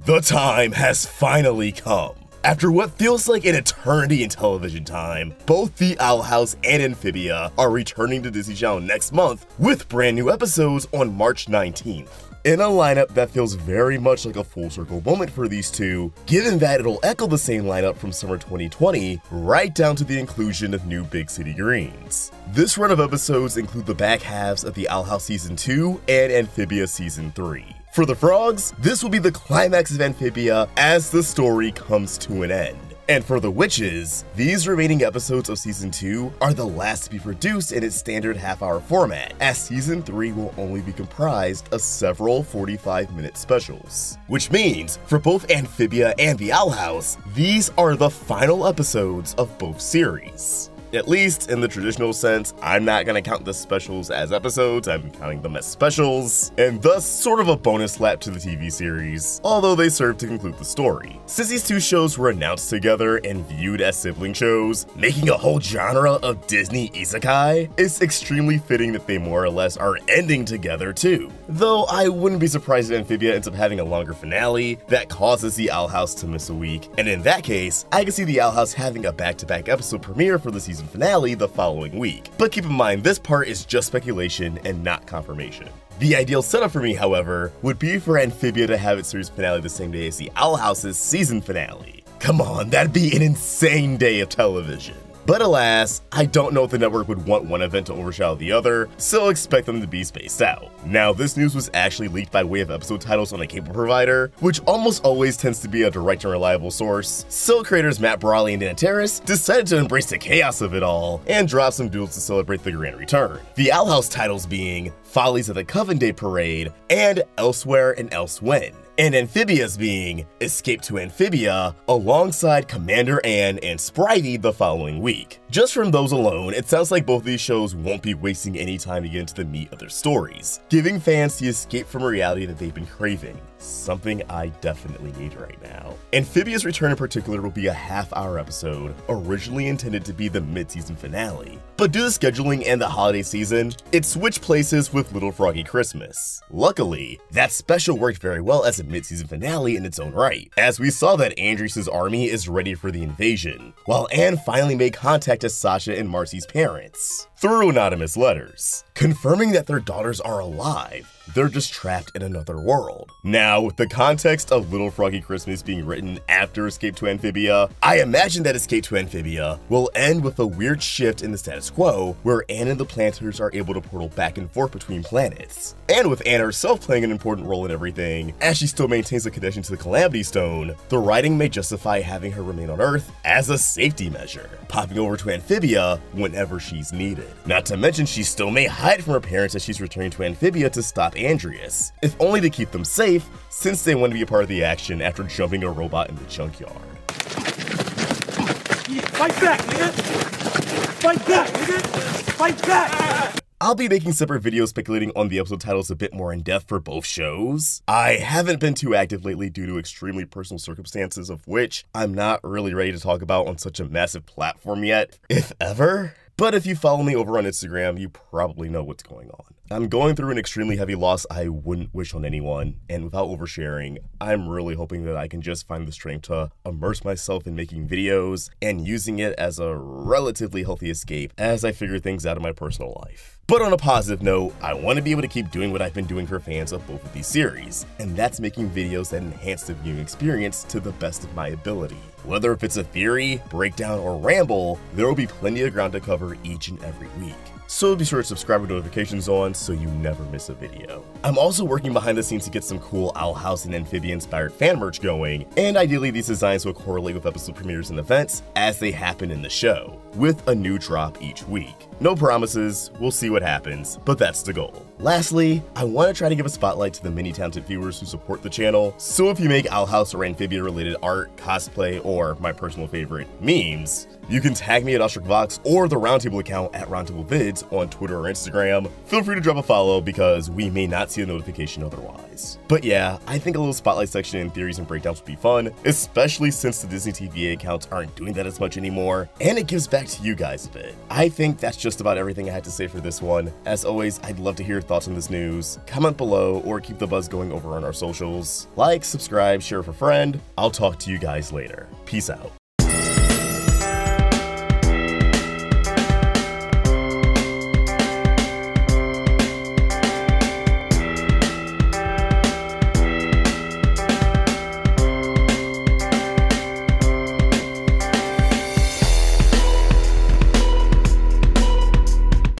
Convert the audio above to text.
The time has finally come. After what feels like an eternity in television time, both the Owl House and Amphibia are returning to Disney Channel next month with brand new episodes on March 19th. In a lineup that feels very much like a full circle moment for these two, given that it'll echo the same lineup from summer 2020, right down to the inclusion of new Big City Greens. This run of episodes include the back halves of the Owl House Season 2 and Amphibia Season 3. For the frogs, this will be the climax of Amphibia as the story comes to an end. And for the witches, these remaining episodes of Season 2 are the last to be produced in its standard half-hour format, as Season 3 will only be comprised of several 45-minute specials. Which means, for both Amphibia and the Owl House, these are the final episodes of both series. At least in the traditional sense, I'm not gonna count the specials as episodes, I'm counting them as specials, and thus sort of a bonus lap to the TV series, although they serve to conclude the story. Since these two shows were announced together and viewed as sibling shows, making a whole genre of Disney isekai, it's extremely fitting that they more or less are ending together too. Though I wouldn't be surprised if Amphibia ends up having a longer finale that causes the Owl House to miss a week, and in that case, I can see the Owl House having a back-to-back episode premiere for the season finale the following week. But keep in mind, this part is just speculation and not confirmation. The ideal setup for me, however, would be for Amphibia to have its series finale the same day as the Owl House's season finale. Come on, that'd be an insane day of television. But alas, I don't know if the network would want one event to overshadow the other, so expect them to be spaced out. Now, this news was actually leaked by way of episode titles on a cable provider, which almost always tends to be a direct and reliable source, so creators Matt Brawley and Dan Terrace decided to embrace the chaos of it all and drop some doodles to celebrate the grand return. The Owl House titles being Follies of the Coven Day Parade and Elsewhere and Elsewhen, and Amphibia's being Escape to Amphibia, alongside Commander Ann and Spritey the following week. Just from those alone, it sounds like both these shows won't be wasting any time to get into the meat of their stories, giving fans the escape from reality that they've been craving, something I definitely need right now. Amphibia's return in particular will be a half-hour episode, originally intended to be the mid-season finale. But due to scheduling and the holiday season, it switched places with Little Froggy Christmas. Luckily, that special worked very well as a mid-season finale in its own right, as we saw that Andrias' army is ready for the invasion, while Anne finally made contact as Sasha and Marcy's parents through anonymous letters, confirming that their daughters are alive. They're just trapped in another world. Now, with the context of Little Froggy Christmas being written after Escape to Amphibia, I imagine that Escape to Amphibia will end with a weird shift in the status quo, where Anne and the planters are able to portal back and forth between planets. And with Anne herself playing an important role in everything, as she still maintains a connection to the Calamity Stone, the writing may justify having her remain on Earth as a safety measure, popping over to Amphibia whenever she's needed. Not to mention, she still may hide from her parents as she's returning to Amphibia to stop Andrias, if only to keep them safe, since they want to be a part of the action after jumping a robot in the junkyard. Fight back, nigga! Fight back, nigga! Fight back! I'll be making separate videos speculating on the episode titles a bit more in depth for both shows. I haven't been too active lately due to extremely personal circumstances, of which I'm not really ready to talk about on such a massive platform yet, if ever. But if you follow me over on Instagram, you probably know what's going on. I'm going through an extremely heavy loss I wouldn't wish on anyone, and without oversharing, I'm really hoping that I can just find the strength to immerse myself in making videos and using it as a relatively healthy escape as I figure things out in my personal life. But on a positive note, I want to be able to keep doing what I've been doing for fans of both of these series, and that's making videos that enhance the viewing experience to the best of my ability. Whether if it's a theory, breakdown, or ramble, there will be plenty of ground to cover each and every week. So be sure to subscribe with notifications on so you never miss a video. I'm also working behind the scenes to get some cool Owl House and Amphibia inspired fan merch going, and ideally these designs will correlate with episode premieres and events as they happen in the show, with a new drop each week. No promises, we'll see what happens, but that's the goal. Lastly, I want to try to give a spotlight to the many talented viewers who support the channel, so if you make Owl House or Amphibia related art, cosplay, or my personal favorite, memes, you can tag me at OstricVox or the Roundtable account at RoundtableVids on Twitter or Instagram. Feel free to drop a follow because we may not see a notification otherwise. But yeah, I think a little spotlight section in theories and breakdowns would be fun, especially since the Disney TVA accounts aren't doing that as much anymore, and it gives back to you guys a bit. I think that's just about everything I had to say for this one. As always, I'd love to hear your thoughts on this news. Comment below or keep the buzz going over on our socials. Like, subscribe, share with a friend. I'll talk to you guys later. Peace out.